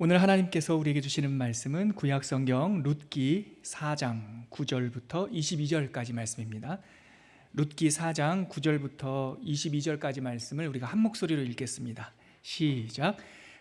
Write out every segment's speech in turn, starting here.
오늘 하나님께서 우리에게 주시는 말씀은 구약성경 룻기 4장 9절부터 22절까지 말씀입니다. 룻기 4장 9절부터 22절까지 말씀을 우리가 한 목소리로 읽겠습니다. 시작.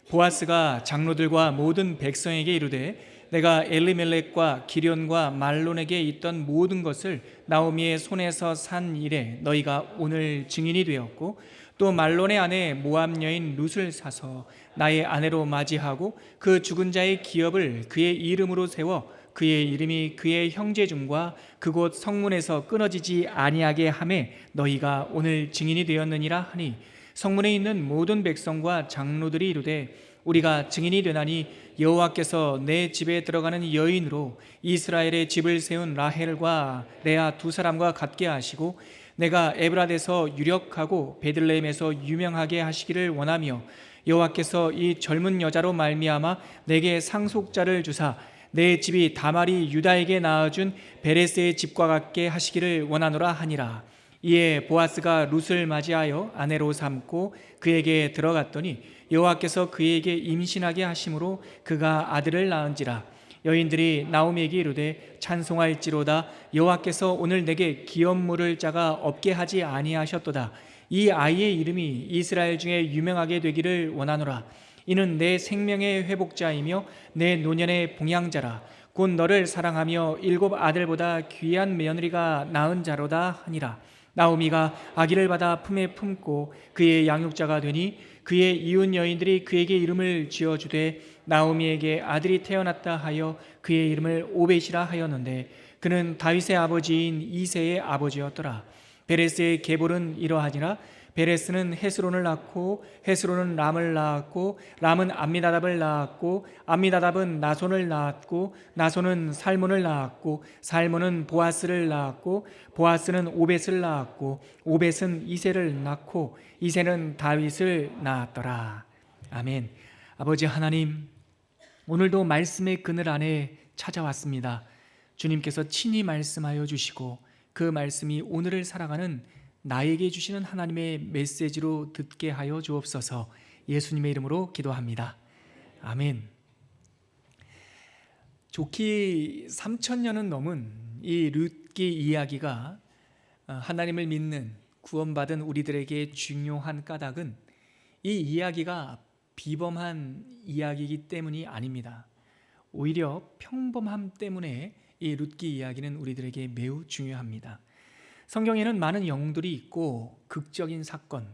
보아스가 장로들과 모든 백성에게 이르되 내가 엘리멜렉과 기련과 말론에게 있던 모든 것을 나오미의 손에서 산 이래 너희가 오늘 증인이 되었고, 또 말론의 아내 모압 여인 룻을 사서 나의 아내로 맞이하고 그 죽은 자의 기업을 그의 이름으로 세워 그의 이름이 그의 형제 중과 그곳 성문에서 끊어지지 아니하게 하매 너희가 오늘 증인이 되었느니라 하니, 성문에 있는 모든 백성과 장로들이 이르되 우리가 증인이 되나니 여호와께서 내 집에 들어가는 여인으로 이스라엘의 집을 세운 라헬과 레아 두 사람과 같게 하시고 내가 에브라데서 유력하고 베들레헴에서 유명하게 하시기를 원하며, 여호와께서 이 젊은 여자로 말미암아 내게 상속자를 주사 내 집이 다말이 유다에게 낳아준 베레스의 집과 같게 하시기를 원하노라 하니라. 이에 보아스가 룻을 맞이하여 아내로 삼고 그에게 들어갔더니 여호와께서 그에게 임신하게 하심으로 그가 아들을 낳은지라. 여인들이 나오미에게 이르되 찬송할지로다, 여호와께서 오늘 내게 기업 물을 자가 없게 하지 아니하셨도다. 이 아이의 이름이 이스라엘 중에 유명하게 되기를 원하노라. 이는 내 생명의 회복자이며 내 노년의 봉양자라. 곧 너를 사랑하며 7 아들보다 귀한 며느리가 낳은 자로다 하니라. 나오미가 아기를 받아 품에 품고 그의 양육자가 되니 그의 이웃 여인들이 그에게 이름을 지어주되 나오미에게 아들이 태어났다 하여 그의 이름을 오벳이라 하였는데, 그는 다윗의 아버지인 이새의 아버지였더라. 베레스의 계보는 이러하니라. 베레스는 헤스론을 낳고 헤스론은 람을 낳았고 람은 암미나답을 낳았고 암미나답은 나손을 낳았고 나손은 살몬을 낳았고 살몬은 보아스를 낳았고 보아스는 오벳을 낳았고 오벳은 이새를 낳고 이새는 다윗을 낳았더라. 아멘. 아버지 하나님, 오늘도 말씀의 그늘 안에 찾아왔습니다. 주님께서 친히 말씀하여 주시고 그 말씀이 오늘을 살아가는 나에게 주시는 하나님의 메시지로 듣게 하여 주옵소서. 예수님의 이름으로 기도합니다. 아멘. 좋기 3000년은 넘은 이 룻기 이야기가 하나님을 믿는 구원받은 우리들에게 중요한 까닭은 이 이야기가 비범한 이야기이기 때문이 아닙니다. 오히려 평범함 때문에 이 룻기 이야기는 우리들에게 매우 중요합니다. 성경에는 많은 영웅들이 있고 극적인 사건,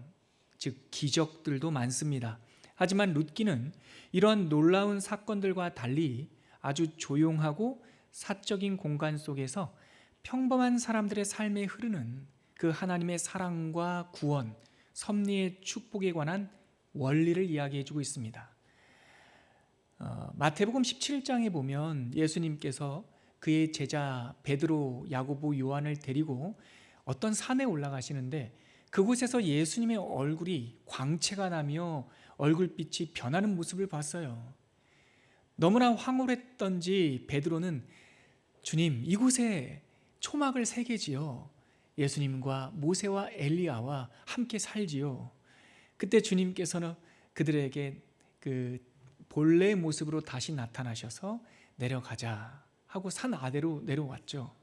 즉 기적들도 많습니다. 하지만 룻기는 이러한 놀라운 사건들과 달리 아주 조용하고 사적인 공간 속에서 평범한 사람들의 삶에 흐르는 그 하나님의 사랑과 구원, 섭리의 축복에 관한 원리를 이야기해주고 있습니다. 마태복음 17장에 보면 예수님께서 그의 제자 베드로, 야고보, 요한을 데리고 어떤 산에 올라가시는데, 그곳에서 예수님의 얼굴이 광채가 나며 얼굴빛이 변하는 모습을 봤어요. 너무나 황홀했던지 베드로는 주님, 이곳에 초막을 3개 지어 예수님과 모세와 엘리야와 함께 살지요. 그때 주님께서는 그들에게 그 본래의 모습으로 다시 나타나셔서 내려가자 하고 산 아래로 내려왔죠.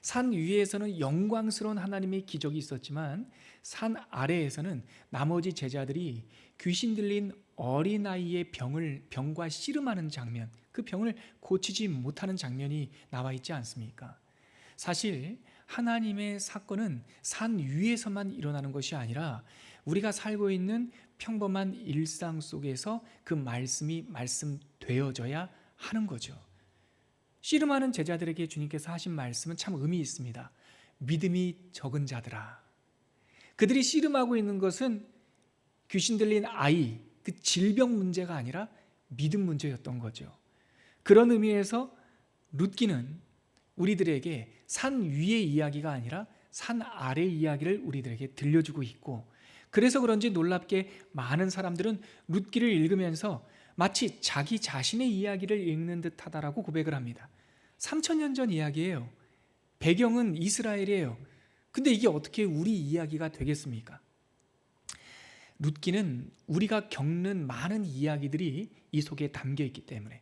산 위에서는 영광스러운 하나님의 기적이 있었지만 산 아래에서는 나머지 제자들이 귀신 들린 어린아이의 병과 씨름하는 장면, 그 병을 고치지 못하는 장면이 나와 있지 않습니까? 사실 하나님의 사건은 산 위에서만 일어나는 것이 아니라 우리가 살고 있는 평범한 일상 속에서 그 말씀이 말씀되어져야 하는 거죠. 씨름하는 제자들에게 주님께서 하신 말씀은 참 의미 있습니다. 믿음이 적은 자들아. 그들이 씨름하고 있는 것은 귀신 들린 아이, 그 질병 문제가 아니라 믿음 문제였던 거죠. 그런 의미에서 룻기는 우리들에게 산 위의 이야기가 아니라 산 아래의 이야기를 우리들에게 들려주고 있고, 그래서 그런지 놀랍게 많은 사람들은 룻기를 읽으면서 마치 자기 자신의 이야기를 읽는 듯하다라고 고백을 합니다. 3000년 전 이야기예요. 배경은 이스라엘이에요. 근데 이게 어떻게 우리 이야기가 되겠습니까? 룻기는 우리가 겪는 많은 이야기들이 이 속에 담겨 있기 때문에,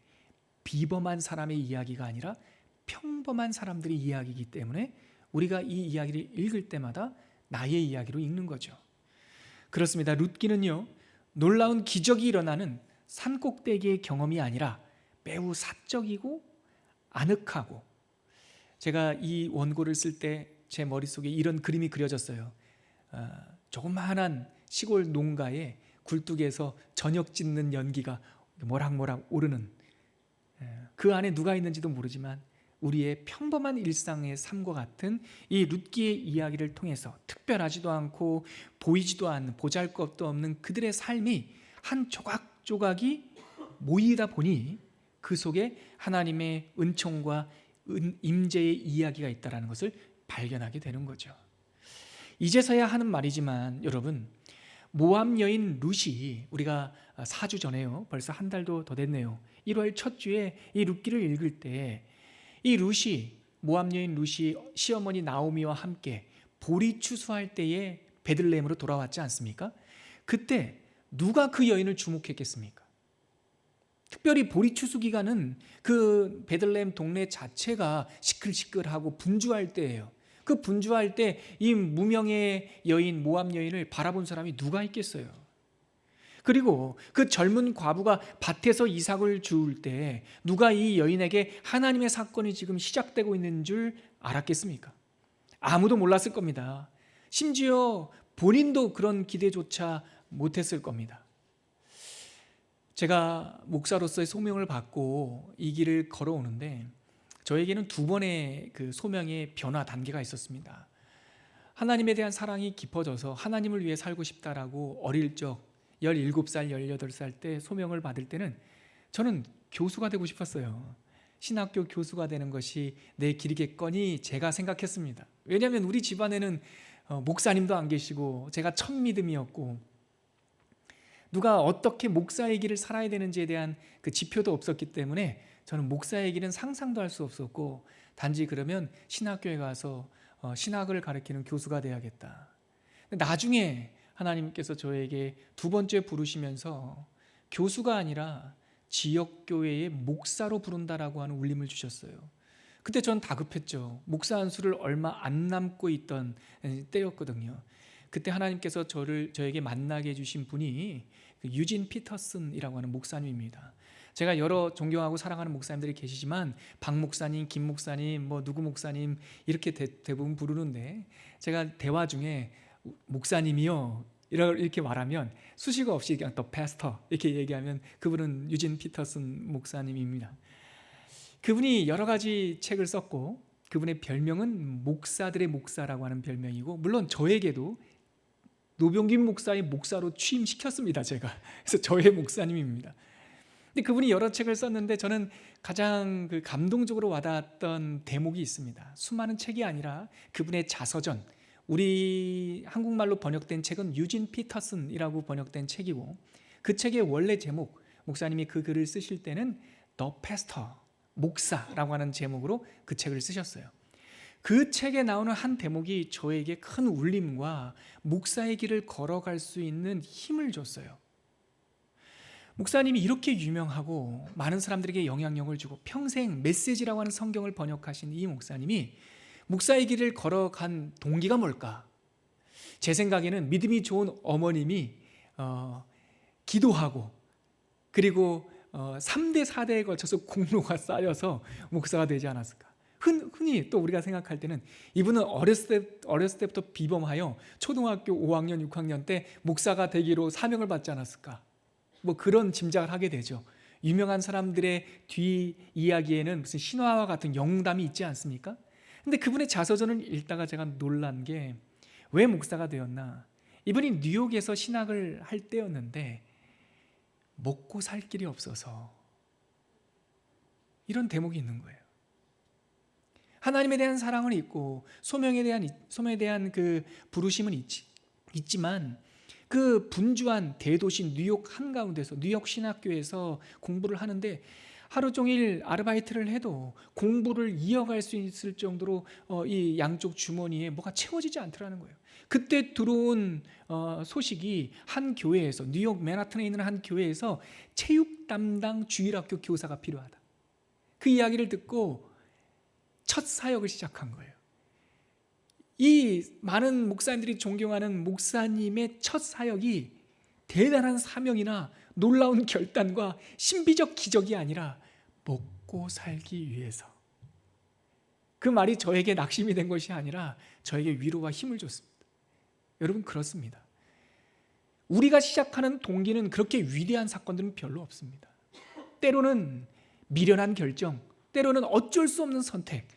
비범한 사람의 이야기가 아니라 평범한 사람들의 이야기이기 때문에 우리가 이 이야기를 읽을 때마다 나의 이야기로 읽는 거죠. 그렇습니다. 룻기는요, 놀라운 기적이 일어나는 산꼭대기의 경험이 아니라 매우 사적이고 아늑하고, 제가 이 원고를 쓸 때 제 머릿속에 이런 그림이 그려졌어요. 조그마한 시골 농가에 굴뚝에서 저녁 짓는 연기가 모락모락 오르는, 그 안에 누가 있는지도 모르지만 우리의 평범한 일상의 삶과 같은 이 룻기의 이야기를 통해서 특별하지도 않고 보이지도 않는, 보잘것도 없는 그들의 삶이 한 조각조각이 모이다 보니 그 속에 하나님의 은총과 임재의 이야기가 있다는 것을 발견하게 되는 거죠. 이제서야 하는 말이지만 여러분, 모압 여인 룻이, 우리가 4주 전에요, 벌써 한 달도 더 됐네요, 1월 첫 주에 이 룻기를 읽을 때 이 룻이, 모압 여인 룻이 시어머니 나오미와 함께 보리 추수할 때에 베들레헴으로 돌아왔지 않습니까? 그때 누가 그 여인을 주목했겠습니까? 특별히 보리 추수 기간은 그 베들레헴 동네 자체가 시끌시끌하고 분주할 때예요. 그 분주할 때 이 무명의 여인, 모압 여인을 바라본 사람이 누가 있겠어요? 그리고 그 젊은 과부가 밭에서 이삭을 주울 때 누가 이 여인에게 하나님의 사건이 지금 시작되고 있는 줄 알았겠습니까? 아무도 몰랐을 겁니다. 심지어 본인도 그런 기대조차 못했을 겁니다. 제가 목사로서의 소명을 받고 이 길을 걸어오는데 저에게는 두 번의 그 소명의 변화 단계가 있었습니다. 하나님에 대한 사랑이 깊어져서 하나님을 위해 살고 싶다라고 어릴 적 17살, 18살 때 소명을 받을 때는 저는 교수가 되고 싶었어요. 신학교 교수가 되는 것이 내 길이겠거니 제가 생각했습니다. 왜냐하면 우리 집안에는 목사님도 안 계시고 제가 첫 믿음이었고, 누가 어떻게 목사의 길을 살아야 되는지에 대한 그 지표도 없었기 때문에 저는 목사의 길은 상상도 할 수 없었고, 단지 그러면 신학교에 가서 신학을 가르치는 교수가 돼야겠다. 나중에 하나님께서 저에게 두 번째 부르시면서 교수가 아니라 지역교회의 목사로 부른다라고 하는 울림을 주셨어요. 그때 전 다급했죠. 목사 안수를 얼마 안 남고 있던 때였거든요. 그때 하나님께서 저에게 만나게 해주신 분이 유진 피터슨이라고 하는 목사님입니다. 제가 여러 존경하고 사랑하는 목사님들이 계시지만 박 목사님, 김 목사님, 뭐 누구 목사님 이렇게 대부분 부르는데, 제가 대화 중에 목사님이요 이렇게 말하면 수식어 없이 그냥 더 패스터 이렇게 얘기하면 그분은 유진 피터슨 목사님입니다. 그분이 여러 가지 책을 썼고 그분의 별명은 목사들의 목사라고 하는 별명이고, 물론 저에게도 노병긴 목사의 목사로 취임시켰습니다. 제가. 그래서 저의 목사님입니다. 근데 그분이 여러 책을 썼는데 저는 가장 감동적으로 와닿았던 대목이 있습니다. 수많은 책이 아니라 그분의 자서전, 우리 한국말로 번역된 책은 유진 피터슨이라고 번역된 책이고, 그 책의 원래 제목, 목사님이 그 글을 쓰실 때는 The Pastor, 목사라고 하는 제목으로 그 책을 쓰셨어요. 그 책에 나오는 한 대목이 저에게 큰 울림과 목사의 길을 걸어갈 수 있는 힘을 줬어요. 목사님이 이렇게 유명하고 많은 사람들에게 영향력을 주고 평생 메시지라고 하는 성경을 번역하신 이 목사님이 목사의 길을 걸어간 동기가 뭘까? 제 생각에는 믿음이 좋은 어머님이 기도하고, 그리고 3대 4대에 걸쳐서 공로가 쌓여서 목사가 되지 않았을까? 흔히 또 우리가 생각할 때는 이분은 어렸을 때부터 비범하여 초등학교 5학년, 6학년 때 목사가 되기로 사명을 받지 않았을까? 뭐 그런 짐작을 하게 되죠. 유명한 사람들의 뒤 이야기에는 무슨 신화와 같은 영담이 있지 않습니까? 근데 그분의 자서전을 읽다가 제가 놀란 게, 왜 목사가 되었나? 이분이 뉴욕에서 신학을 할 때였는데 먹고 살 길이 없어서, 이런 대목이 있는 거예요. 하나님에 대한 사랑은 있고 소명에 대한 그 부르심은 있지만 그 분주한 대도시 뉴욕 한가운데서, 뉴욕 신학교에서 공부를 하는데 하루 종일 아르바이트를 해도 공부를 이어갈 수 있을 정도로 이 양쪽 주머니에 뭐가 채워지지 않더라는 거예요. 그때 들어온 소식이 한 교회에서, 뉴욕 맨하튼에 있는 한 교회에서 체육 담당 주일학교 교사가 필요하다. 그 이야기를 듣고 첫 사역을 시작한 거예요. 이 많은 목사님들이 존경하는 목사님의 첫 사역이 대단한 사명이나 놀라운 결단과 신비적 기적이 아니라 먹고 살기 위해서. 그 말이 저에게 낙심이 된 것이 아니라 저에게 위로와 힘을 줬습니다. 여러분, 그렇습니다. 우리가 시작하는 동기는 그렇게 위대한 사건들은 별로 없습니다. 때로는 미련한 결정, 때로는 어쩔 수 없는 선택,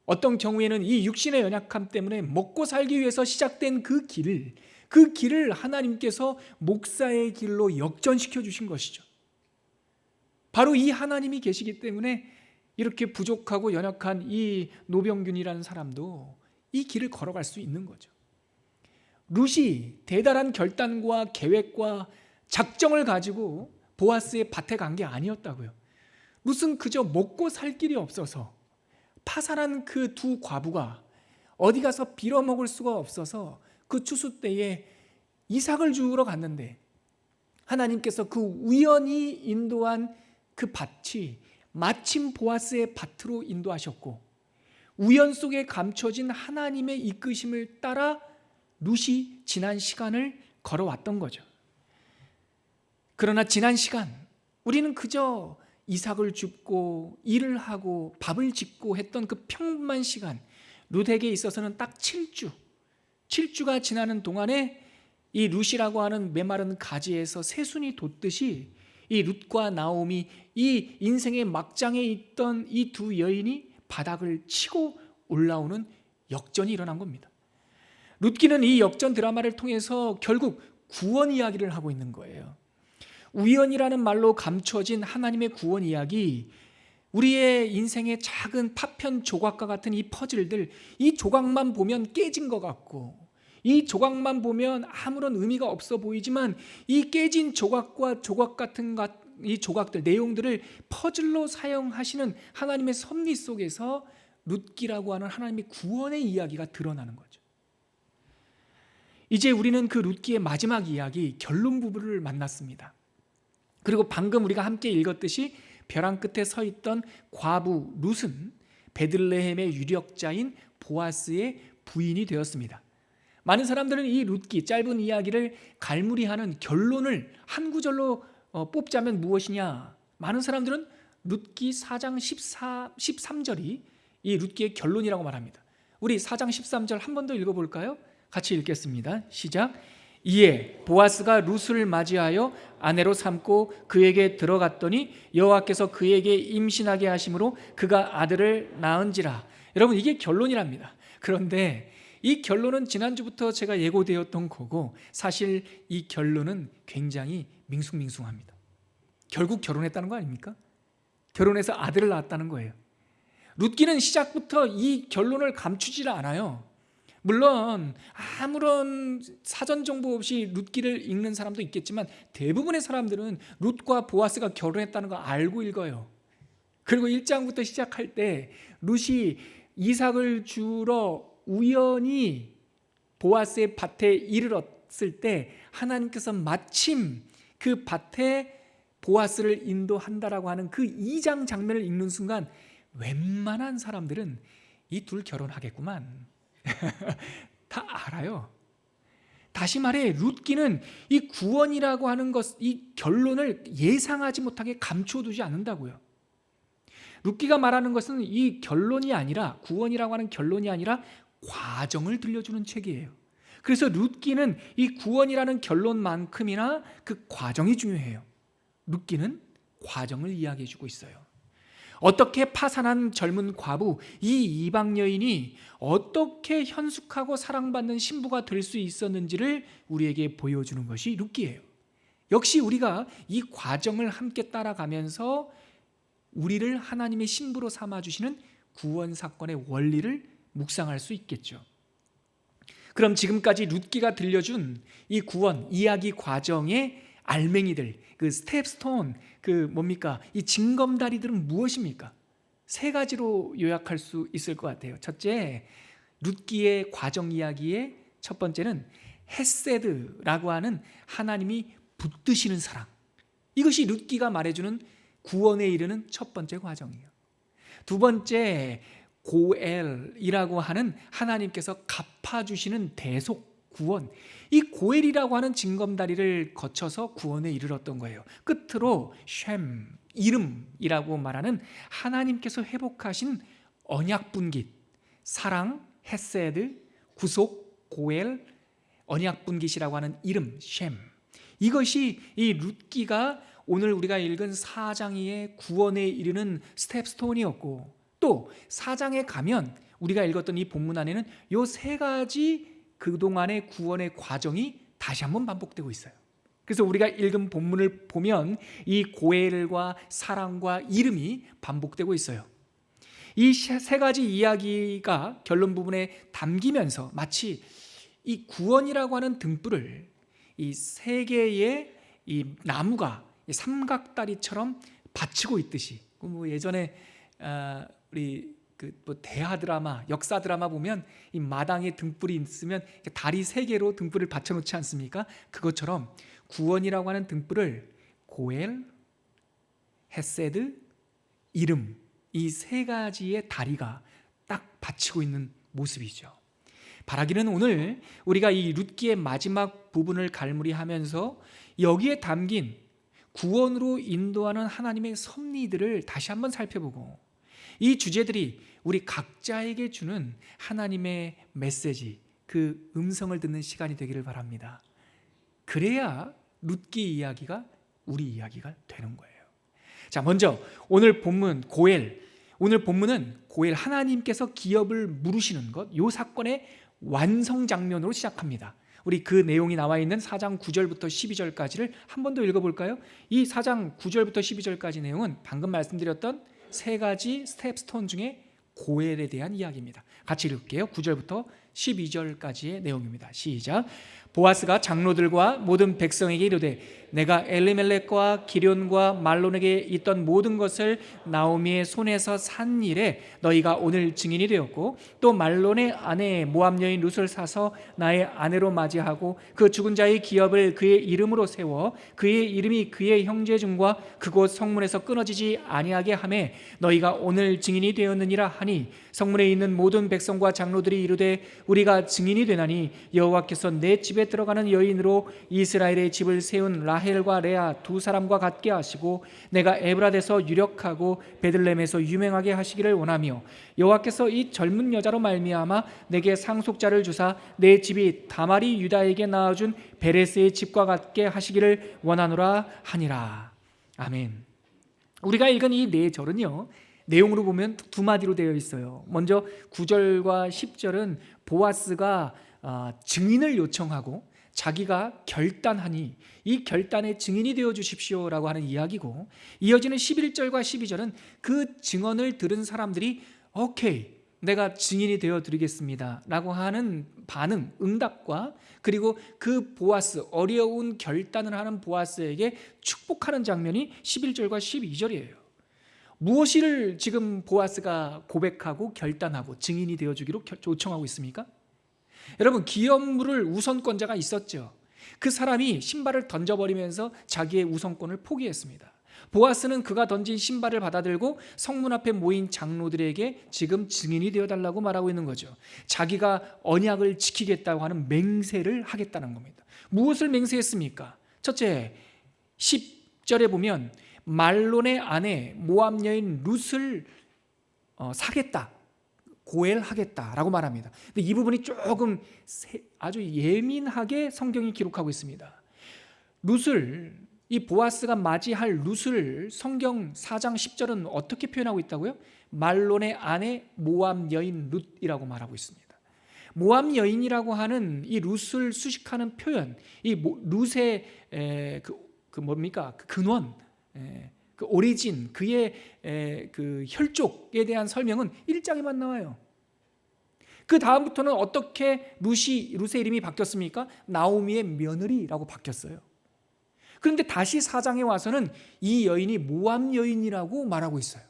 어떤 경우에는 이 육신의 연약함 때문에 먹고 살기 위해서 시작된 그 길을 하나님께서 목사의 길로 역전시켜 주신 것이죠. 바로 이 하나님이 계시기 때문에 이렇게 부족하고 연약한 이 노병균이라는 사람도 이 길을 걸어갈 수 있는 거죠. 룻이 대단한 결단과 계획과 작정을 가지고 보아스의 밭에 간 게 아니었다고요. 룻은 그저 먹고 살 길이 없어서 파산한 그 두 과부가 어디 가서 빌어먹을 수가 없어서 그 추수 때에 이삭을 주우러 갔는데 하나님께서 그 우연히 인도한 그 밭이 마침 보아스의 밭으로 인도하셨고, 우연 속에 감춰진 하나님의 이끄심을 따라 룻이 지난 시간을 걸어왔던 거죠. 그러나 지난 시간 우리는 그저 이삭을 줍고 일을 하고 밥을 짓고 했던 그 평범한 시간, 룻에게 있어서는 딱 7주가 지나는 동안에 이 룻이라고 하는 메마른 가지에서 새순이 돋듯이 이 룻과 나오미, 이 인생의 막장에 있던 이 두 여인이 바닥을 치고 올라오는 역전이 일어난 겁니다. 룻기는 이 역전 드라마를 통해서 결국 구원 이야기를 하고 있는 거예요. 우연이라는 말로 감춰진 하나님의 구원 이야기, 우리의 인생의 작은 파편 조각과 같은 이 퍼즐들, 이 조각만 보면 깨진 것 같고, 이 조각만 보면 아무런 의미가 없어 보이지만 이 깨진 조각과 조각 같은 이 조각들, 내용들을 퍼즐로 사용하시는 하나님의 섭리 속에서 룻기라고 하는 하나님의 구원의 이야기가 드러나는 거죠. 이제 우리는 그 룻기의 마지막 이야기, 결론 부분을 만났습니다. 그리고 방금 우리가 함께 읽었듯이 벼랑 끝에 서 있던 과부 룻은 베들레헴의 유력자인 보아스의 부인이 되었습니다. 많은 사람들은 이 룻기, 짧은 이야기를 갈무리하는 결론을 한 구절로 뽑자면 무엇이냐? 많은 사람들은 룻기 4장 13절이 이 룻기의 결론이라고 말합니다. 우리 4장 13절 한 번 더 읽어볼까요? 같이 읽겠습니다. 시작. 이에 보아스가 룻을 맞이하여 아내로 삼고 그에게 들어갔더니 여호와께서 그에게 임신하게 하심으로 그가 아들을 낳은지라. 여러분, 이게 결론이랍니다. 그런데 이 결론은 지난주부터 제가 예고되었던 거고, 사실 이 결론은 굉장히 밍숭밍숭합니다. 결국 결혼했다는 거 아닙니까? 결혼해서 아들을 낳았다는 거예요. 룻기는 시작부터 이 결론을 감추질 않아요. 물론 아무런 사전 정보 없이 룻기를 읽는 사람도 있겠지만 대부분의 사람들은 룻과 보아스가 결혼했다는 거 알고 읽어요. 그리고 1장부터 시작할 때 룻이 이삭을 주러 우연히 보아스의 밭에 이르렀을 때 하나님께서 마침 그 밭에 보아스를 인도한다라고 하는 그 2장 장면을 읽는 순간 웬만한 사람들은 이 둘 결혼하겠구만 다 알아요. 다시 말해 룻기는 이 구원이라고 하는 것, 이 결론을 예상하지 못하게 감춰두지 않는다고요. 룻기가 말하는 것은 이 결론이 아니라, 구원이라고 하는 결론이 아니라 과정을 들려주는 책이에요. 그래서 룻기는 이 구원이라는 결론만큼이나 그 과정이 중요해요. 룻기는 과정을 이야기해주고 있어요. 어떻게 파산한 젊은 과부, 이 이방 여인이 어떻게 현숙하고 사랑받는 신부가 될 수 있었는지를 우리에게 보여주는 것이 룻기예요. 역시 우리가 이 과정을 함께 따라가면서 우리를 하나님의 신부로 삼아주시는 구원 사건의 원리를 묵상할 수 있겠죠. 그럼 지금까지 룻기가 들려준 이 구원 이야기 과정의 알맹이들, 그 스텝스톤, 그 뭡니까? 이 징검다리들은 무엇입니까? 세 가지로 요약할 수 있을 것 같아요. 첫째, 룻기의 과정 이야기의 첫 번째는 헤세드라고 하는 하나님이 붙드시는 사랑. 이것이 룻기가 말해주는 구원에 이르는 첫 번째 과정이에요. 두 번째, 고엘이라고 하는 하나님께서 갚아주시는 대속 구원. 이 고엘이라고 하는 징검다리를 거쳐서 구원에 이르렀던 거예요. 끝으로 쉔, 이름이라고 말하는 하나님께서 회복하신 언약 분깃, 사랑, 헤세드, 구속, 고엘, 언약 분깃이라고 하는 이름, 쉔. 이것이 이 룻기가 오늘 우리가 읽은 4장의 구원에 이르는 스텝스톤이었고, 또 4장에 가면 우리가 읽었던 이 본문 안에는 이 세 가지 그동안의 구원의 과정이 다시 한번 반복되고 있어요. 그래서 우리가 읽은 본문을 보면 이 고엘과 사랑과 이름이 반복되고 있어요. 이 세 가지 이야기가 결론 부분에 담기면서 마치 이 구원이라고 하는 등불을 이 세 개의 이 나무가 삼각다리처럼 받치고 있듯이, 뭐 예전에 우리 뭐 대하 드라마, 역사 드라마 보면 이 마당에 등불이 있으면 다리 세 개로 등불을 받쳐놓지 않습니까? 그것처럼 구원이라고 하는 등불을 고엘, 헤세드, 이름, 이 세 가지의 다리가 딱 받치고 있는 모습이죠. 바라기는 오늘 우리가 이 룻기의 마지막 부분을 갈무리하면서 여기에 담긴 구원으로 인도하는 하나님의 섭리들을 다시 한번 살펴보고, 이 주제들이 우리 각자에게 주는 하나님의 메시지, 그 음성을 듣는 시간이 되기를 바랍니다. 그래야 룻기 이야기가 우리 이야기가 되는 거예요. 자, 먼저 오늘 본문 고엘, 오늘 본문은 고엘, 하나님께서 기업을 물으시는 것, 이 사건의 완성 장면으로 시작합니다. 우리 그 내용이 나와 있는 4장 9절부터 12절까지를 한 번 더 읽어볼까요? 이 4장 9절부터 12절까지 내용은 방금 말씀드렸던 세 가지 스텝스톤 중에 고엘에 대한 이야기입니다. 같이 읽을게요. 9절부터 12절까지의 내용입니다. 시작. 보아스가 장로들과 모든 백성에게 이르되 내가 엘리멜렉과 기럨과 말론에게 있던 모든 것을 나오미의 손에서 산 일에 너희가 오늘 증인이 되었고, 또 말론의 아내 모압 여인 룻을 사서 나의 아내로 맞이하고 그 죽은 자의 기업을 그의 이름으로 세워 그의 이름이 그의 형제 중과 그곳 성문에서 끊어지지 아니하게 하매 너희가 오늘 증인이 되었느니라 하니, 성문에 있는 모든 백성과 장로들이 이르되 우리가 증인이 되나니 여호와께서 내 집에 들어가는 여인으로 이스라엘의 집을 세운 라헬과 레아 두 사람과 같게 하시고 내가 에브라데서 유력하고 베들레헴에서 유명하게 하시기를 원하며, 여호와께서 이 젊은 여자로 말미암아 내게 상속자를 주사 내 집이 다말이 유다에게 낳아준 베레스의 집과 같게 하시기를 원하노라 하니라. 아멘. 우리가 읽은 이 네 절은요, 내용으로 보면 두 마디로 되어 있어요. 먼저 9절과 10절은 보아스가 증인을 요청하고 자기가 결단하니 이 결단의 증인이 되어 주십시오라고 하는 이야기고, 이어지는 11절과 12절은 그 증언을 들은 사람들이 오케이, 내가 증인이 되어 드리겠습니다 라고 하는 반응, 응답과, 그리고 그 보아스, 어려운 결단을 하는 보아스에게 축복하는 장면이 11절과 12절이에요. 무엇을 지금 보아스가 고백하고 결단하고 증인이 되어주기로 요청하고 있습니까? 여러분, 기업물을 우선권자가 있었죠. 그 사람이 신발을 던져버리면서 자기의 우선권을 포기했습니다. 보아스는 그가 던진 신발을 받아들고 성문 앞에 모인 장로들에게 지금 증인이 되어달라고 말하고 있는 거죠. 자기가 언약을 지키겠다고 하는 맹세를 하겠다는 겁니다. 무엇을 맹세했습니까? 첫째, 10절에 보면 말론의 아내 모압 여인 룻을 사겠다, 고엘하겠다라고 말합니다. 근데 이 부분이 조금 아주 예민하게 성경이 기록하고 있습니다. 룻을, 이 보아스가 맞이할 룻을 성경 4장 10절은 어떻게 표현하고 있다고요? 말론의 아내 모압 여인 룻이라고 말하고 있습니다. 모압 여인이라고 하는 이 룻을 수식하는 표현, 이 룻의 그 뭡니까? 그 근원, 그 오리진, 그의 그 혈족에 대한 설명은 1장에만 나와요. 그 다음부터는 어떻게 룻의 이름이 바뀌었습니까? 나오미의 며느리라고 바뀌었어요. 그런데 다시 4장에 와서는 이 여인이 모압 여인이라고 말하고 있어요.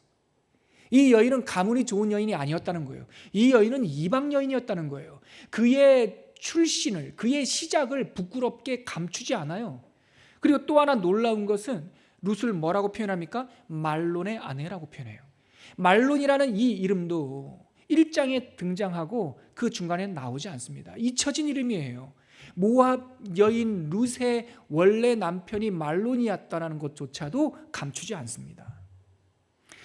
이 여인은 가문이 좋은 여인이 아니었다는 거예요. 이 여인은 이방 여인이었다는 거예요. 그의 출신을, 그의 시작을 부끄럽게 감추지 않아요. 그리고 또 하나 놀라운 것은 룻을 뭐라고 표현합니까? 말론의 아내라고 표현해요. 말론이라는 이 이름도 1장에 등장하고 그 중간에 나오지 않습니다. 잊혀진 이름이에요. 모압 여인 룻의 원래 남편이 말론이었다는 것조차도 감추지 않습니다.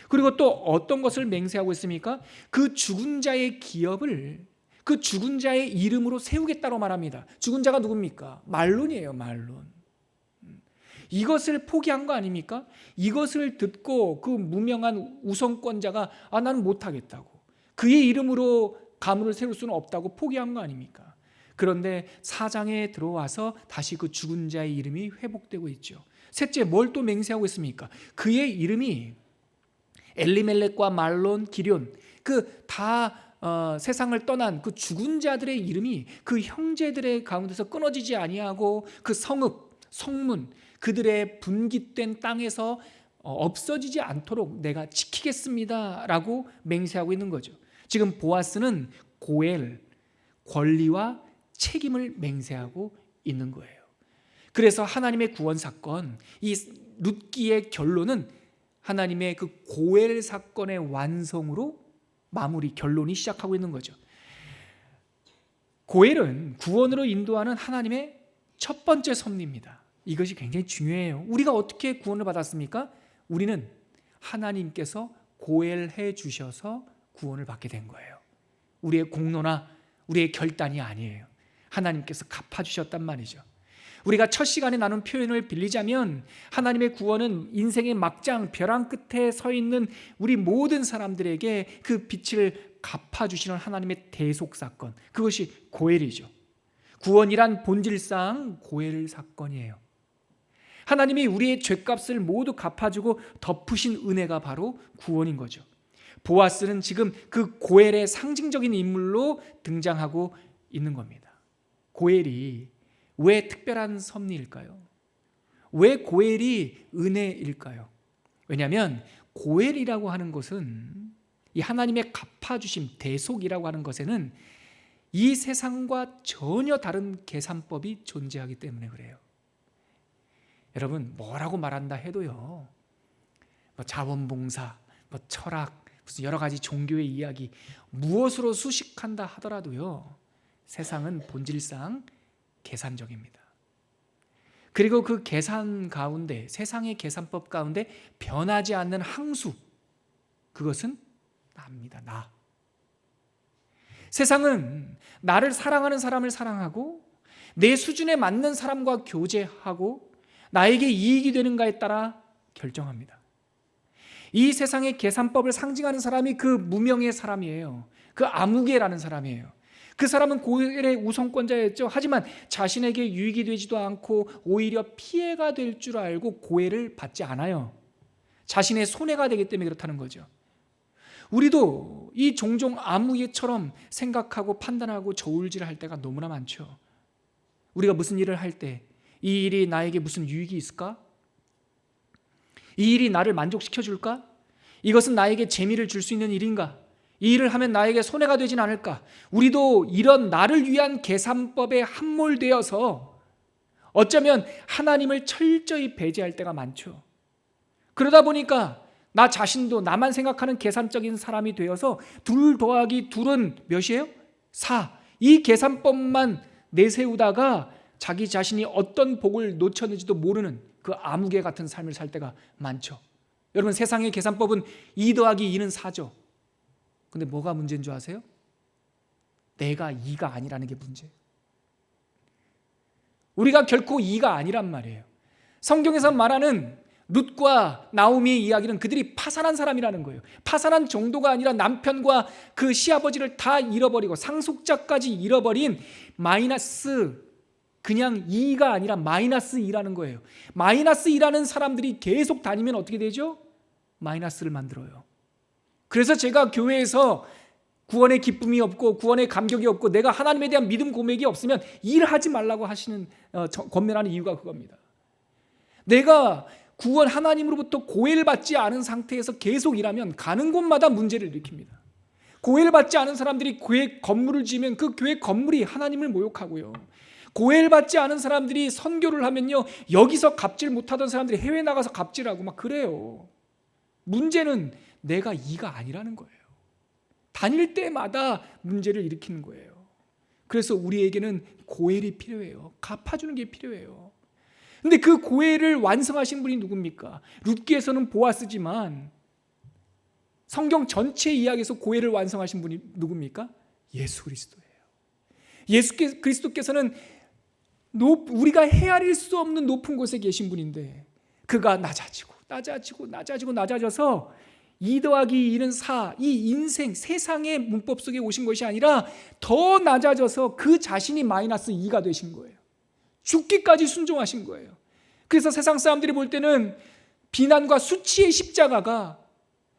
그리고 또 어떤 것을 맹세하고 있습니까? 그 죽은 자의 기업을 그 죽은 자의 이름으로 세우겠다고 말합니다. 죽은 자가 누굽니까? 말론이에요. 말론. 이것을 포기한 거 아닙니까? 이것을 듣고 그 무명한 우선권자가 나는 못하겠다고, 그의 이름으로 가문을 세울 수는 없다고 포기한 거 아닙니까? 그런데 4장에 들어와서 다시 그 죽은 자의 이름이 회복되고 있죠. 셋째, 뭘 또 맹세하고 있습니까? 그의 이름이 엘리멜렉과 말론, 기럨, 세상을 떠난 그 죽은 자들의 이름이 그 형제들의 가운데서 끊어지지 아니하고 그 성읍, 성문, 그들의 분깃된 땅에서 없어지지 않도록 내가 지키겠습니다 라고 맹세하고 있는 거죠. 지금 보아스는 고엘, 권리와 책임을 맹세하고 있는 거예요. 그래서 하나님의 구원 사건, 이 룻기의 결론은 하나님의 그 고엘 사건의 완성으로 마무리, 결론이 시작하고 있는 거죠. 고엘은 구원으로 인도하는 하나님의 첫 번째 섭리입니다. 이것이 굉장히 중요해요. 우리가 어떻게 구원을 받았습니까? 우리는 하나님께서 고엘해 주셔서 구원을 받게 된 거예요. 우리의 공로나 우리의 결단이 아니에요. 하나님께서 갚아주셨단 말이죠. 우리가 첫 시간에 나눈 표현을 빌리자면 하나님의 구원은 인생의 막장, 벼랑 끝에 서 있는 우리 모든 사람들에게 그 빛을 갚아주시는 하나님의 대속 사건, 그것이 고엘이죠. 구원이란 본질상 고엘 사건이에요. 하나님이 우리의 죄값을 모두 갚아주고 덮으신 은혜가 바로 구원인 거죠. 보아스는 지금 그 고엘의 상징적인 인물로 등장하고 있는 겁니다. 고엘이 왜 특별한 섭리일까요? 왜 고엘이 은혜일까요? 왜냐하면 고엘이라고 하는 것은 이 하나님의 갚아주심, 대속이라고 하는 것에는 이 세상과 전혀 다른 계산법이 존재하기 때문에 그래요. 여러분, 뭐라고 말한다 해도요, 자원봉사, 철학, 무슨 여러 가지 종교의 이야기, 무엇으로 수식한다 하더라도요, 세상은 본질상 계산적입니다. 그리고 그 계산 가운데, 세상의 계산법 가운데 변하지 않는 항수, 그것은 나입니다. 나. 세상은 나를 사랑하는 사람을 사랑하고 내 수준에 맞는 사람과 교제하고 나에게 이익이 되는가에 따라 결정합니다. 이 세상의 계산법을 상징하는 사람이 그 무명의 사람이에요. 그 아무개라는 사람이에요. 그 사람은 고엘의 우선권자였죠. 하지만 자신에게 유익이 되지도 않고 오히려 피해가 될 줄 알고 고엘을 받지 않아요. 자신의 손해가 되기 때문에 그렇다는 거죠. 우리도 이 종종 아무개처럼 생각하고 판단하고 저울질할 때가 너무나 많죠. 우리가 무슨 일을 할 때 이 일이 나에게 무슨 유익이 있을까? 이 일이 나를 만족시켜 줄까? 이것은 나에게 재미를 줄 수 있는 일인가? 이 일을 하면 나에게 손해가 되진 않을까? 우리도 이런 나를 위한 계산법에 함몰되어서 어쩌면 하나님을 철저히 배제할 때가 많죠. 그러다 보니까 나 자신도 나만 생각하는 계산적인 사람이 되어서 2 더하기 2은 몇이에요? 4. 이 계산법만 내세우다가 자기 자신이 어떤 복을 놓쳤는지도 모르는 그 아무개 같은 삶을 살 때가 많죠. 여러분, 세상의 계산법은 2 더하기 2는 4죠. 근데 뭐가 문제인 줄 아세요? 내가 2가 아니라는 게 문제예요. 우리가 결코 2가 아니란 말이에요. 성경에서 말하는 룻과 나오미의 이야기는 그들이 파산한 사람이라는 거예요. 파산한 정도가 아니라 남편과 그 시아버지를 다 잃어버리고 상속자까지 잃어버린 마이너스, 그냥 2가 아니라 마이너스 2라는 거예요. 마이너스 2라는 사람들이 계속 다니면 어떻게 되죠? 마이너스를 만들어요. 그래서 제가 교회에서 구원의 기쁨이 없고 구원의 감격이 없고 내가 하나님에 대한 믿음 고백이 없으면 일하지 말라고 하시는 권면하는 이유가 그겁니다. 내가 구원 하나님으로부터 고해를 받지 않은 상태에서 계속 일하면 가는 곳마다 문제를 일으킵니다. 고해를 받지 않은 사람들이 교회 건물을 지으면 그 교회 건물이 하나님을 모욕하고요. 고해를 받지 않은 사람들이 선교를 하면요, 여기서 갑질 못하던 사람들이 해외 나가서 갑질하고 막 그래요. 문제는 내가 이가 아니라는 거예요. 다닐 때마다 문제를 일으키는 거예요. 그래서 우리에게는 고해이 필요해요. 갚아주는 게 필요해요. 근데 그 고해를 완성하신 분이 누굽니까? 룻기에서는 보아스지만 성경 전체 이야기에서 고해를 완성하신 분이 누굽니까? 예수 그리스도예요. 예수 그리스도께서는 우리가 헤아릴 수 없는 높은 곳에 계신 분인데 그가 낮아져서 2 더하기 2는 4, 이 인생, 세상의 문법 속에 오신 것이 아니라 더 낮아져서 그 자신이 마이너스 2가 되신 거예요. 죽기까지 순종하신 거예요. 그래서 세상 사람들이 볼 때는 비난과 수치의 십자가가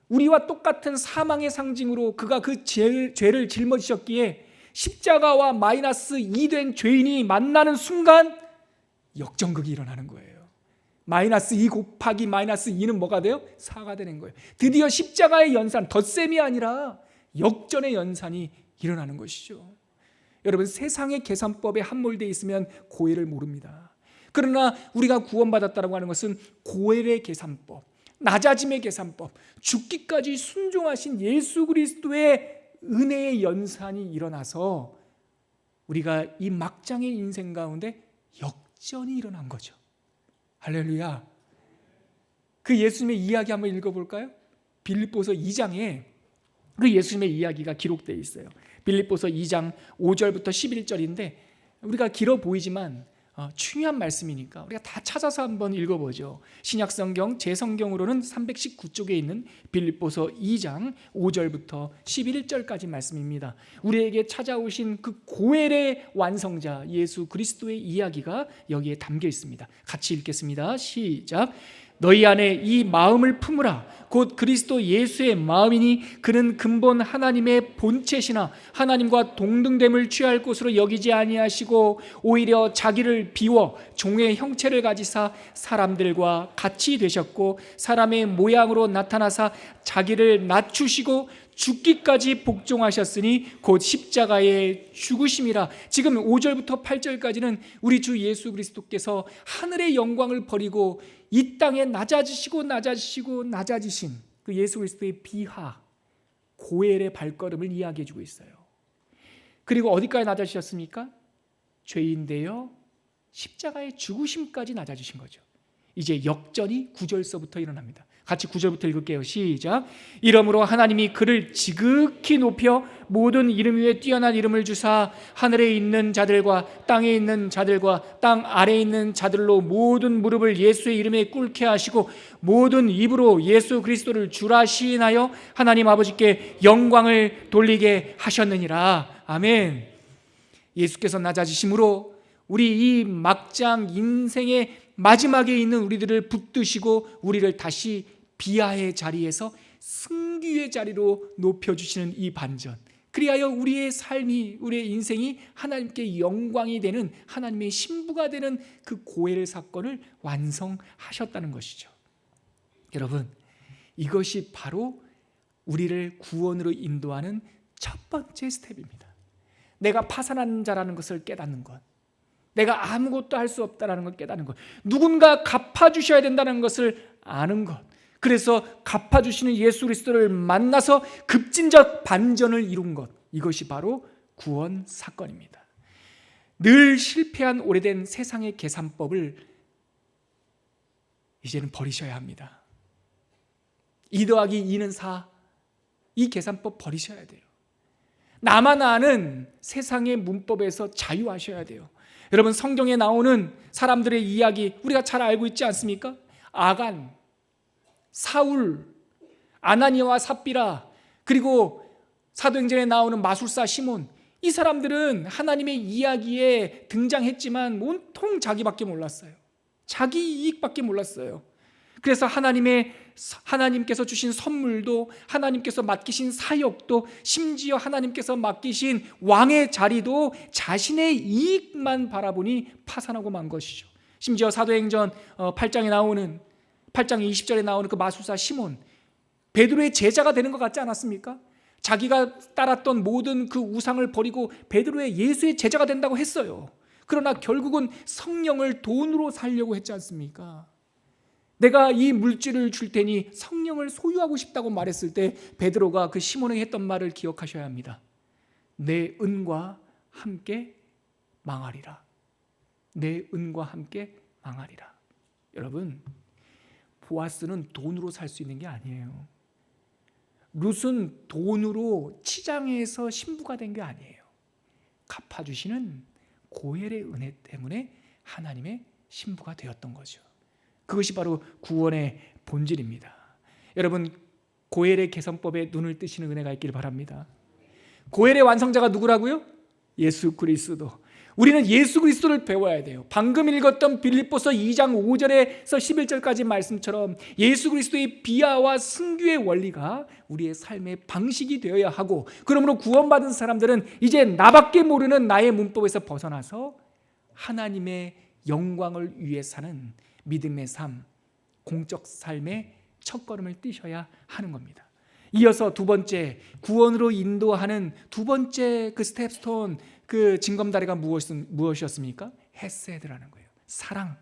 우리와 똑같은 사망의 상징으로 그가 그 죄를 짊어지셨기에 십자가와 마이너스 2 된 죄인이 만나는 순간 역전극이 일어나는 거예요. 마이너스 2 곱하기 마이너스 2는 뭐가 돼요? 4가 되는 거예요. 드디어 십자가의 연산, 덧셈이 아니라 역전의 연산이 일어나는 것이죠. 여러분, 세상의 계산법에 함몰되어 있으면 고해를 모릅니다. 그러나 우리가 구원받았다고 하는 것은 고해의 계산법, 낮아짐의 계산법, 죽기까지 순종하신 예수 그리스도의 은혜의 연산이 일어나서 우리가 이 막장의 인생 가운데 역전이 일어난 거죠. 할렐루야. 그 예수님의 이야기 한번 읽어볼까요? 빌립보서 2장에 그 예수님의 이야기가 기록되어 있어요. 빌립보서 2장 5절부터 11절인데 우리가 길어 보이지만 중요한 말씀이니까 우리가 다 찾아서 한번 읽어보죠. 신약성경 제성경으로는 319쪽에 있는 빌립보서 2장 5절부터 11절까지 말씀입니다. 우리에게 찾아오신 그 고헬의 완성자 예수 그리스도의 이야기가 여기에 담겨 있습니다. 같이 읽겠습니다. 시작. 너희 안에 이 마음을 품으라. 곧 그리스도 예수의 마음이니 그는 근본 하나님의 본체시나 하나님과 동등됨을 취할 것으로 여기지 아니하시고 오히려 자기를 비워 종의 형체를 가지사 사람들과 같이 되셨고 사람의 모양으로 나타나사 자기를 낮추시고 죽기까지 복종하셨으니 곧 십자가의 죽으심이라. 지금 5절부터 8절까지는 우리 주 예수 그리스도께서 하늘의 영광을 버리고 이 땅에 낮아지신 그 예수 그리스도의 비하, 고헬의 발걸음을 이야기해 주고 있어요. 그리고 어디까지 낮아지셨습니까? 죄인 되어 십자가의 죽으심까지 낮아지신 거죠. 이제 역전이 9절서부터 일어납니다. 같이 9절부터 읽을게요. 시작. 이러므로 하나님이 그를 지극히 높여 모든 이름 위에 뛰어난 이름을 주사 하늘에 있는 자들과 땅에 있는 자들과 땅 아래에 있는 자들로 모든 무릎을 예수의 이름에 꿇게 하시고 모든 입으로 예수 그리스도를 주라 시인하여 하나님 아버지께 영광을 돌리게 하셨느니라. 아멘. 예수께서 낮아지심으로 우리 이 막장 인생의 마지막에 있는 우리들을 붙드시고 우리를 다시 비하의 자리에서 승귀의 자리로 높여주시는 이 반전, 그리하여 우리의 삶이, 우리의 인생이 하나님께 영광이 되는, 하나님의 신부가 되는 그 고헬 사건을 완성하셨다는 것이죠. 여러분, 이것이 바로 우리를 구원으로 인도하는 첫 번째 스텝입니다. 내가 파산한 자라는 것을 깨닫는 것, 내가 아무것도 할 수 없다는 걸 깨닫는 것, 누군가 갚아주셔야 된다는 것을 아는 것, 그래서 갚아주시는 예수 그리스도를 만나서 급진적 반전을 이룬 것, 이것이 바로 구원 사건입니다. 늘 실패한 오래된 세상의 계산법을 이제는 버리셔야 합니다. 2 더하기 2는 4, 이 계산법 버리셔야 돼요. 나만 아는 세상의 문법에서 자유하셔야 돼요. 여러분, 성경에 나오는 사람들의 이야기 우리가 잘 알고 있지 않습니까? 아간, 사울, 아나니아와 삽비라, 그리고 사도행전에 나오는 마술사 시몬, 이 사람들은 하나님의 이야기에 등장했지만 온통 자기밖에 몰랐어요. 자기 이익밖에 몰랐어요. 그래서 하나님께서 주신 선물도, 하나님께서 맡기신 사역도, 심지어 하나님께서 맡기신 왕의 자리도 자신의 이익만 바라보니 파산하고 만 것이죠. 심지어 사도행전 8장에 나오는 8장 20절에 나오는 그 마술사 시몬, 베드로의 제자가 되는 것 같지 않았습니까? 자기가 따랐던 모든 그 우상을 버리고 베드로의 예수의 제자가 된다고 했어요. 그러나 결국은 성령을 돈으로 살려고 했지 않습니까? 내가 이 물질을 줄 테니 성령을 소유하고 싶다고 말했을 때 베드로가 그 시몬에게 했던 말을 기억하셔야 합니다. 내 은과 함께 망하리라. 내 은과 함께 망하리라. 여러분, 보아스는 돈으로 살 수 있는 게 아니에요. 룻은 돈으로 치장해서 신부가 된 게 아니에요. 갚아주시는 고엘의 은혜 때문에 하나님의 신부가 되었던 거죠. 그것이 바로 구원의 본질입니다. 여러분, 고엘의 개성법에 눈을 뜨시는 은혜가 있기를 바랍니다. 고엘의 완성자가 누구라고요? 예수 그리스도. 우리는 예수 그리스도를 배워야 돼요. 방금 읽었던 빌립보서 2장 5절에서 11절까지 말씀처럼 예수 그리스도의 비하와 승규의 원리가 우리의 삶의 방식이 되어야 하고, 그러므로 구원받은 사람들은 이제 나밖에 모르는 나의 문법에서 벗어나서 하나님의 영광을 위해 사는 믿음의 삶, 공적 삶의 첫걸음을 띄셔야 하는 겁니다. 이어서 두 번째, 구원으로 인도하는 두 번째 그 스텝스톤, 그 징검다리가 무엇이었습니까? 헤세드라는 거예요. 사랑.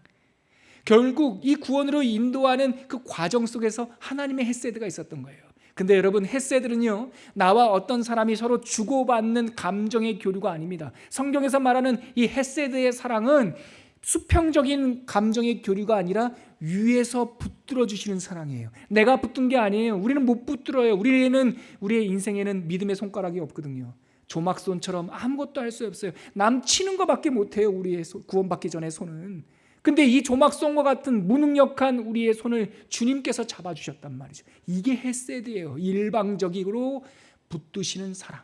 결국 이 구원으로 인도하는 그 과정 속에서 하나님의 헤세드가 있었던 거예요. 근데 여러분, 헤세드는요, 나와 어떤 사람이 서로 주고받는 감정의 교류가 아닙니다. 성경에서 말하는 이 헤세드의 사랑은 수평적인 감정의 교류가 아니라 위에서 붙들어 주시는 사랑이에요. 내가 붙든 게 아니에요. 우리는 못 붙들어요. 우리의 인생에는 믿음의 손가락이 없거든요. 조막손처럼 아무것도 할 수 없어요. 남 치는 것밖에 못해요. 우리의 구원받기 전에 손은. 근데 이 조막손과 같은 무능력한 우리의 손을 주님께서 잡아주셨단 말이죠. 이게 헤세드예요. 일방적으로 붙드시는 사랑.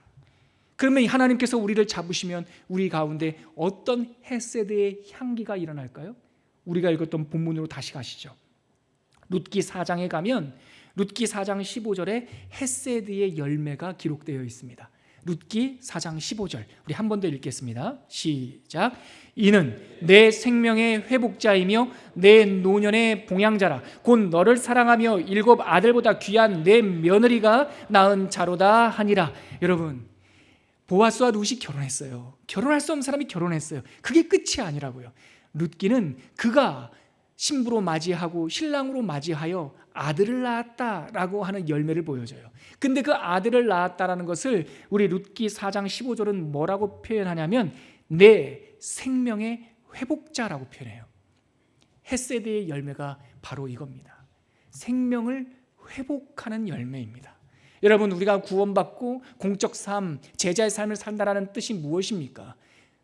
그러면 하나님께서 우리를 잡으시면 우리 가운데 어떤 헤세드의 향기가 일어날까요? 우리가 읽었던 본문으로 다시 가시죠. 룻기 4장에 가면 룻기 4장 15절에 헤세드의 열매가 기록되어 있습니다. 룻기 4장 15절, 우리 한 번 더 읽겠습니다. 시작. 이는 내 생명의 회복자이며 내 노년의 봉양자라. 곧 너를 사랑하며 7 아들보다 귀한 내 며느리가 낳은 자로다 하니라. 여러분, 보아스와 룻이 결혼했어요. 결혼할 수 없는 사람이 결혼했어요. 그게 끝이 아니라고요. 룻기는 그가 신부로 맞이하고 신랑으로 맞이하여 아들을 낳았다라고 하는 열매를 보여줘요. 근데 그 아들을 낳았다라는 것을 우리 룻기 4장 15절은 뭐라고 표현하냐면 내 생명의 회복자라고 표현해요. 헤세드의 열매가 바로 이겁니다. 생명을 회복하는 열매입니다. 여러분, 우리가 구원받고 공적 삶, 제자의 삶을 산다라는 뜻이 무엇입니까?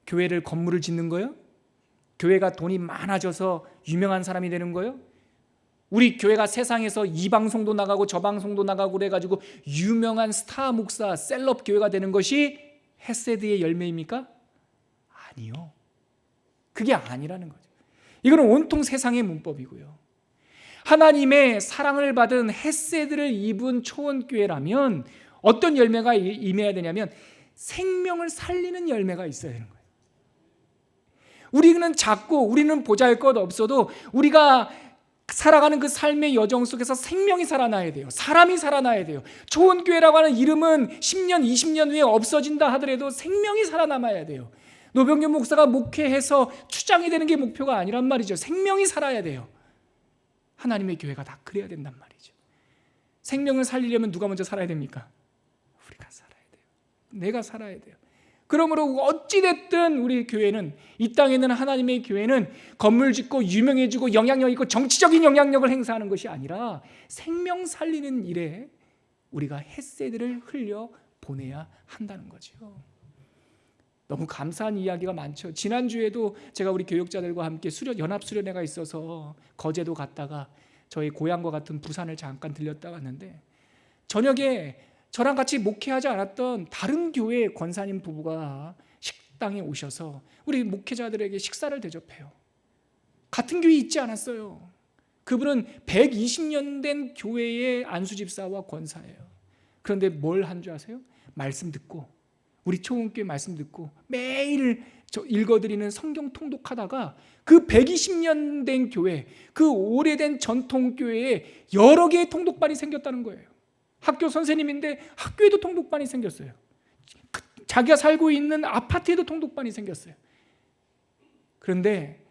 교회를 건물을 짓는 거요? 교회가 돈이 많아져서 유명한 사람이 되는 거요? 우리 교회가 세상에서 이 방송도 나가고 저 방송도 나가고 그래가지고 유명한 스타 목사, 셀럽 교회가 되는 것이 헤세드의 열매입니까? 아니요. 그게 아니라는 거죠. 이거는 온통 세상의 문법이고요. 하나님의 사랑을 받은 헤세드를 입은 초원교회라면 어떤 열매가 임해야 되냐면 생명을 살리는 열매가 있어야 되는 거예요. 우리는 작고 우리는 보잘것 없어도 우리가 살아가는 그 삶의 여정 속에서 생명이 살아나야 돼요. 사람이 살아나야 돼요. 초원교회라고 하는 이름은 10년, 20년 후에 없어진다 하더라도 생명이 살아남아야 돼요. 노병균 목사가 목회해서 추장이 되는 게 목표가 아니란 말이죠. 생명이 살아야 돼요. 하나님의 교회가 다 그래야 된단 말이죠. 생명을 살리려면 누가 먼저 살아야 됩니까? 우리가 살아야 돼요. 내가 살아야 돼요. 그러므로 어찌됐든 우리 교회는, 이 땅에 있는 하나님의 교회는 건물 짓고 유명해지고 영향력 있고 정치적인 영향력을 행사하는 것이 아니라 생명 살리는 일에 우리가 헤세드를 흘려 보내야 한다는 거죠. 너무 감사한 이야기가 많죠. 지난주에도 제가 우리 교역자들과 함께 연합수련회가 있어서 거제도 갔다가 저희 고향과 같은 부산을 잠깐 들렸다 왔는데, 저녁에 저랑 같이 목회하지 않았던 다른 교회 권사님 부부가 식당에 오셔서 우리 목회자들에게 식사를 대접해요. 같은 교회에 있지 않았어요. 그분은 120년 된 교회의 안수집사와 권사예요. 그런데 뭘 한 줄 아세요? 말씀 듣고, 우리 초원교회 말씀 듣고 매일 저 읽어드리는 성경 통독하다가 그 120년 된 교회, 그 오래된 전통교회에 여러 개의 통독반이 생겼다는 거예요. 학교 선생님인데 학교에도 통독반이 생겼어요. 자기가 살고 있는 아파트에도 통독반이 생겼어요. 그런데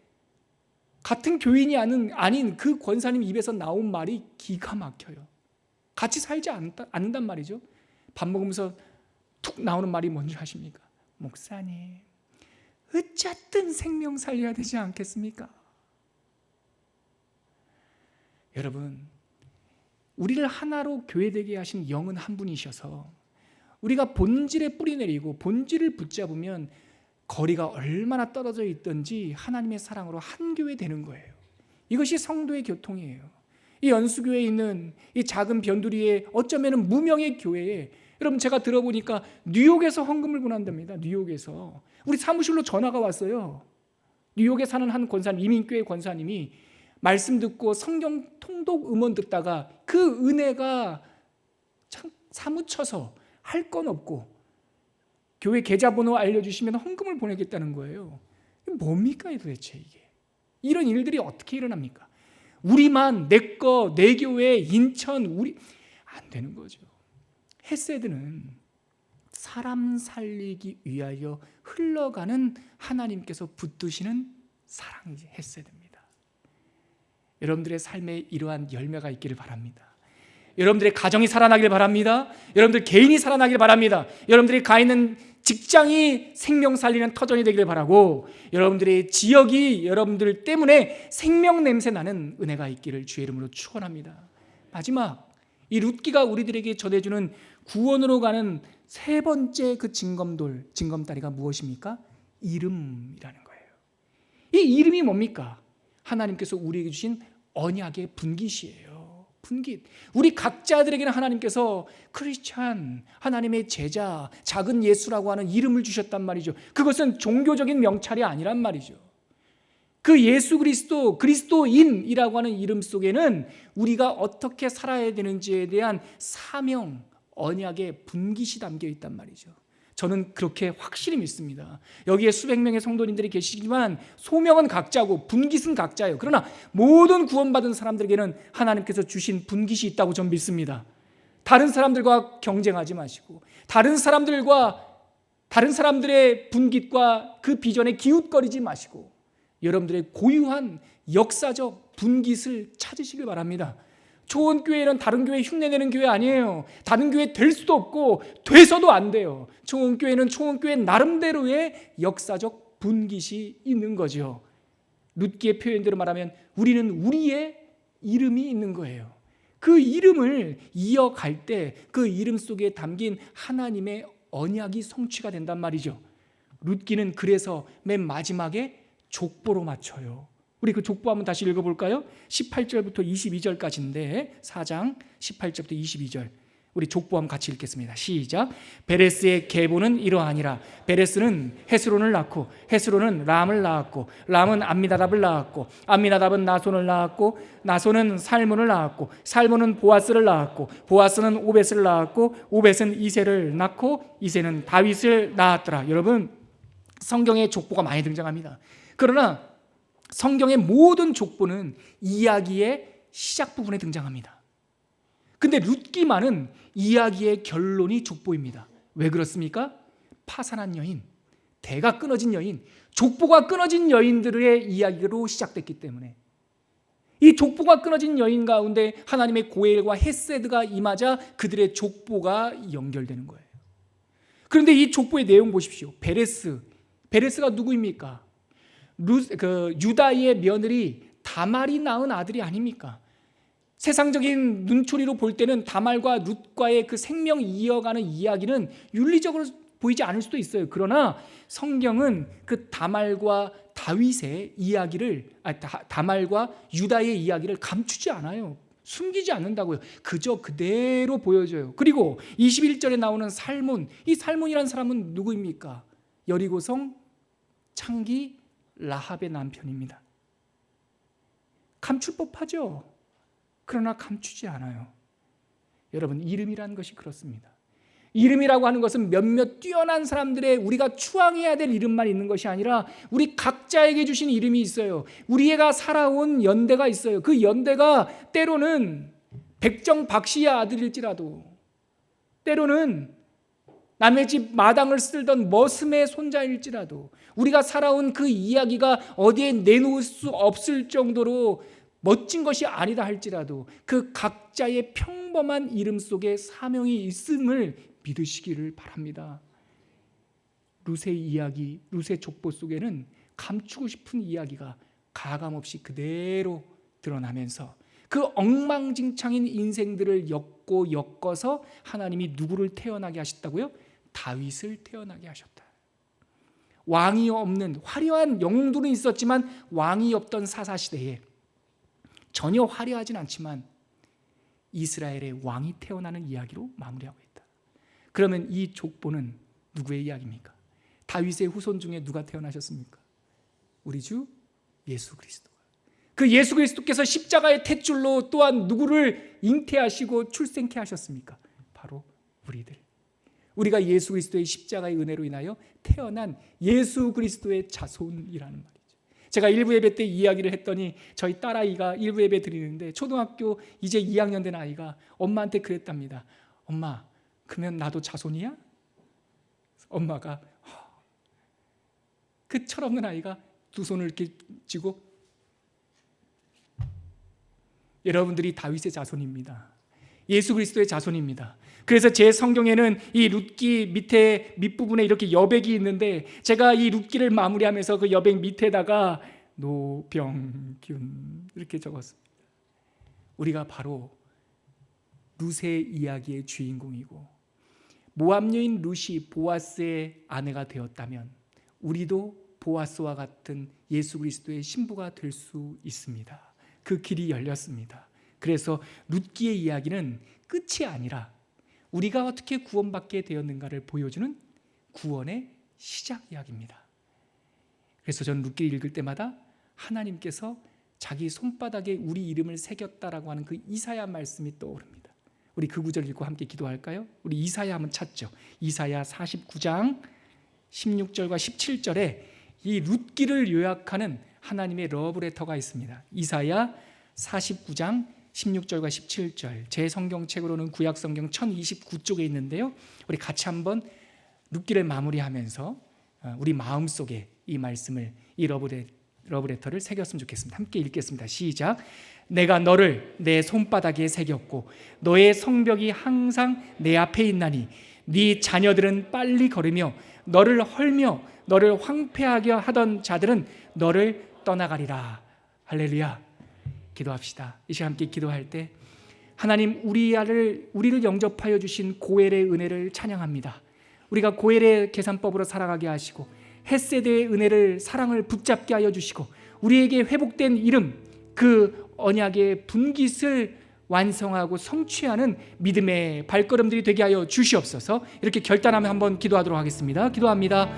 같은 교인이 아닌 그 권사님 입에서 나온 말이 기가 막혀요. 같이 살지 않는단 말이죠. 밥 먹으면서 툭 나오는 말이 뭔지 아십니까? 목사님, 어쨌든 생명 살려야 되지 않겠습니까? 여러분, 우리를 하나로 교회되게 하신 영은 한 분이셔서 우리가 본질에 뿌리 내리고 본질을 붙잡으면 거리가 얼마나 떨어져 있든지 하나님의 사랑으로 한 교회 되는 거예요. 이것이 성도의 교통이에요. 이 연수교회에 있는 이 작은 변두리에 어쩌면 무명의 교회에, 여러분 제가 들어보니까 뉴욕에서 헌금을 보낸답니다. 뉴욕에서 우리 사무실로 전화가 왔어요. 뉴욕에 사는 한 권사님, 이민교회 권사님이 말씀 듣고 성경 통독 음원 듣다가 그 은혜가 참 사무쳐서 할 건 없고 교회 계좌번호 알려주시면 헌금을 보내겠다는 거예요. 뭡니까 도대체 이게? 이런 일들이 어떻게 일어납니까? 우리만 내 거, 내 교회, 인천, 우리 안 되는 거죠. 헤세드는 사람 살리기 위하여 흘러가는 하나님께서 붙드시는 사랑이지 헤세드입니다. 여러분들의 삶에 이러한 열매가 있기를 바랍니다. 여러분들의 가정이 살아나길 바랍니다. 여러분들 개인이 살아나길 바랍니다. 여러분들이 가 있는 직장이 생명 살리는 터전이 되기를 바라고, 여러분들의 지역이 여러분들 때문에 생명 냄새 나는 은혜가 있기를 주의 이름으로 축원합니다. 마지막, 이 룻기가 우리들에게 전해주는 구원으로 가는 세 번째 그 징검다리가 무엇입니까? 이름이라는 거예요. 이 이름이 뭡니까? 하나님께서 우리에게 주신 언약의 분깃이에요. 분깃. 우리 각자들에게는 하나님께서 크리스찬, 하나님의 제자, 작은 예수라고 하는 이름을 주셨단 말이죠. 그것은 종교적인 명찰이 아니란 말이죠. 그 예수 그리스도, 그리스도인이라고 하는 이름 속에는 우리가 어떻게 살아야 되는지에 대한 사명, 언약의 분깃이 담겨 있단 말이죠. 저는 그렇게 확실히 믿습니다. 여기에 수백 명의 성도님들이 계시지만 소명은 각자고 분깃은 각자예요. 그러나 모든 구원받은 사람들에게는 하나님께서 주신 분깃이 있다고 저는 믿습니다. 다른 사람들과 경쟁하지 마시고 다른 사람들의 분깃과 그 비전에 기웃거리지 마시고 여러분들의 고유한 역사적 분깃을 찾으시길 바랍니다. 초원교회는 다른 교회 흉내내는 교회 아니에요. 다른 교회 될 수도 없고 돼서도 안 돼요. 초원교회는 초원교회 나름대로의 역사적 분깃이 있는 거죠. 룻기의 표현대로 말하면 우리는 우리의 이름이 있는 거예요. 그 이름을 이어갈 때 그 이름 속에 담긴 하나님의 언약이 성취가 된단 말이죠. 룻기는 그래서 맨 마지막에 족보로 맞춰요. 우리 그 족보 한번 다시 읽어볼까요? 18절부터 22절까지인데 4장 18절부터 22절 우리 족보 한번 같이 읽겠습니다. 시작. 베레스의 계보는 이러하니라. 베레스는 헤스론을 낳고 헤스론은 람을 낳았고 람은 암미나답을 낳았고 암미나답은 나손을 낳았고 나손은 살몬을 낳았고 살몬은 보아스를 낳았고 보아스는 오벳을 낳았고 오벳은 이새를 낳고 이새는 다윗을 낳았더라. 여러분 성경에 족보가 많이 등장합니다. 그러나 성경의 모든 족보는 이야기의 시작 부분에 등장합니다. 근데 룻기만은 이야기의 결론이 족보입니다. 왜 그렇습니까? 파산한 여인, 대가 끊어진 여인, 족보가 끊어진 여인들의 이야기로 시작됐기 때문에 이 족보가 끊어진 여인 가운데 하나님의 고엘과 헤세드가 임하자 그들의 족보가 연결되는 거예요. 그런데 이 족보의 내용 보십시오. 베레스가 누구입니까? 유다의 며느리 다말이 낳은 아들이 아닙니까? 세상적인 눈초리로 볼 때는 다말과 룻과의 그 생명 이어가는 이야기는 윤리적으로 보이지 않을 수도 있어요. 그러나 성경은 그 다말과 다윗의 이야기를 다말과 유다의 이야기를 감추지 않아요. 숨기지 않는다고요. 그저 그대로 보여줘요. 그리고 21절에 나오는 살몬, 이 살몬이라는 사람은 누구입니까? 여리고성 창기 라합의 남편입니다. 감출 법하죠. 그러나 감추지 않아요. 여러분 이름이라는 것이 그렇습니다. 이름이라고 하는 것은 몇몇 뛰어난 사람들의 우리가 추앙해야 될 이름만 있는 것이 아니라 우리 각자에게 주신 이름이 있어요. 우리가 살아온 연대가 있어요. 그 연대가 때로는 백정 박씨의 아들일지라도, 때로는 남의 집 마당을 쓸던 머슴의 손자일지라도, 우리가 살아온 그 이야기가 어디에 내놓을 수 없을 정도로 멋진 것이 아니다 할지라도 그 각자의 평범한 이름 속에 사명이 있음을 믿으시기를 바랍니다. 룻의 이야기, 룻의 족보 속에는 감추고 싶은 이야기가 가감없이 그대로 드러나면서 그 엉망진창인 인생들을 엮어서 하나님이 누구를 태어나게 하셨다고요? 다윗을 태어나게 하셨다. 왕이 없는, 화려한 영웅들은 있었지만 왕이 없던 사사시대에 전혀 화려하진 않지만 이스라엘의 왕이 태어나는 이야기로 마무리하고 있다. 그러면 이 족보는 누구의 이야기입니까? 다윗의 후손 중에 누가 태어나셨습니까? 우리 주 예수 그리스도. 그 예수 그리스도께서 십자가의 탯줄로 또한 누구를 잉태하시고 출생케 하셨습니까? 바로 우리들. 우리가 예수 그리스도의 십자가의 은혜로 인하여 태어난 예수 그리스도의 자손이라는 말이죠. 제가 일부 예배 때 이야기를 했더니 저희 딸아이가 일부 예배 드리는데 초등학교 이제 2학년 된 아이가 엄마한테 그랬답니다. 엄마, 그러면 나도 자손이야? 엄마가 그 철없는 아이가 두 손을 이렇게 쥐고, 여러분들이 다윗의 자손입니다. 예수 그리스도의 자손입니다. 그래서 제 성경에는 이 룻기 밑부분에 이렇게 여백이 있는데 제가 이 룻기를 마무리하면서 그 여백 밑에다가 노병균 이렇게 적었습니다. 우리가 바로 룻의 이야기의 주인공이고, 모압 여인 룻이 보아스의 아내가 되었다면 우리도 보아스와 같은 예수 그리스도의 신부가 될 수 있습니다. 그 길이 열렸습니다. 그래서 룻기의 이야기는 끝이 아니라 우리가 어떻게 구원받게 되었는가를 보여주는 구원의 시작 이야기입니다. 그래서 저는 룻기를 읽을 때마다 하나님께서 자기 손바닥에 우리 이름을 새겼다라고 하는 그 이사야 말씀이 떠오릅니다. 우리 그 구절 읽고 함께 기도할까요? 우리 이사야 한번 찾죠. 이사야 49장 16절과 17절에 이 룻기를 요약하는 하나님의 러브레터가 있습니다. 이사야 49장 16절과 17절, 제 성경책으로는 구약성경 1029쪽에 있는데요. 우리 같이 한번 룻기를 마무리하면서 우리 마음속에 이 말씀을, 이 러브레터를 새겼으면 좋겠습니다. 함께 읽겠습니다. 시작. 내가 너를 내 손바닥에 새겼고 너의 성벽이 항상 내 앞에 있나니 네 자녀들은 빨리 걸으며 너를 헐며 너를 황폐하게 하던 자들은 너를 떠나가리라. 할렐루야. 기도합시다. 이 시간 함께 기도할 때 하나님, 우리를 영접하여 주신 고엘의 은혜를 찬양합니다. 우리가 고엘의 계산법으로 살아가게 하시고 헷세대의 은혜를, 사랑을 붙잡게 하여 주시고 우리에게 회복된 이름, 그 언약의 분깃을 완성하고 성취하는 믿음의 발걸음들이 되게 하여 주시옵소서. 이렇게 결단하며 한번 기도하도록 하겠습니다. 기도합니다.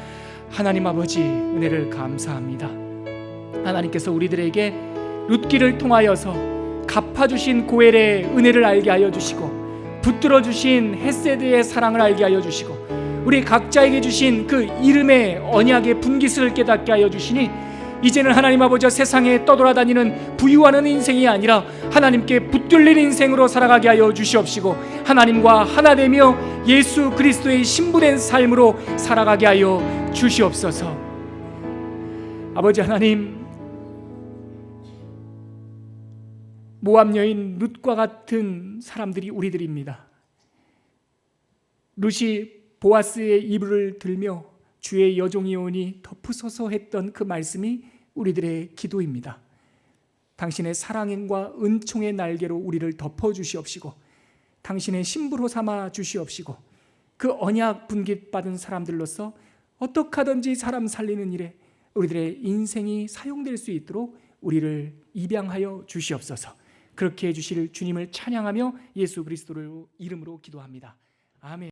하나님 아버지, 은혜를 감사합니다. 하나님께서 우리들에게 룻기를 통하여서 갚아주신 고엘의 은혜를 알게 하여 주시고 붙들어주신 헷세드의 사랑을 알게 하여 주시고 우리 각자에게 주신 그 이름의 언약의 분깃을 깨닫게 하여 주시니 이제는 하나님 아버지, 세상에 떠돌아다니는 부유하는 인생이 아니라 하나님께 붙들린 인생으로 살아가게 하여 주시옵시고 하나님과 하나 되며 예수 그리스도의 신부된 삶으로 살아가게 하여 주시옵소서. 아버지 하나님, 모압 여인 룻과 같은 사람들이 우리들입니다. 룻이 보아스의 이불을 들며 주의 여종이오니 덮으소서 했던 그 말씀이 우리들의 기도입니다. 당신의 사랑과 은총의 날개로 우리를 덮어주시옵시고 당신의 신부로 삼아 주시옵시고 그 언약 분깃받은 사람들로서 어떻게 하든지 사람 살리는 일에 우리들의 인생이 사용될 수 있도록 우리를 입양하여 주시옵소서. 그렇게 해주실 주님을 찬양하며 예수 그리스도의 이름으로 기도합니다. 아멘.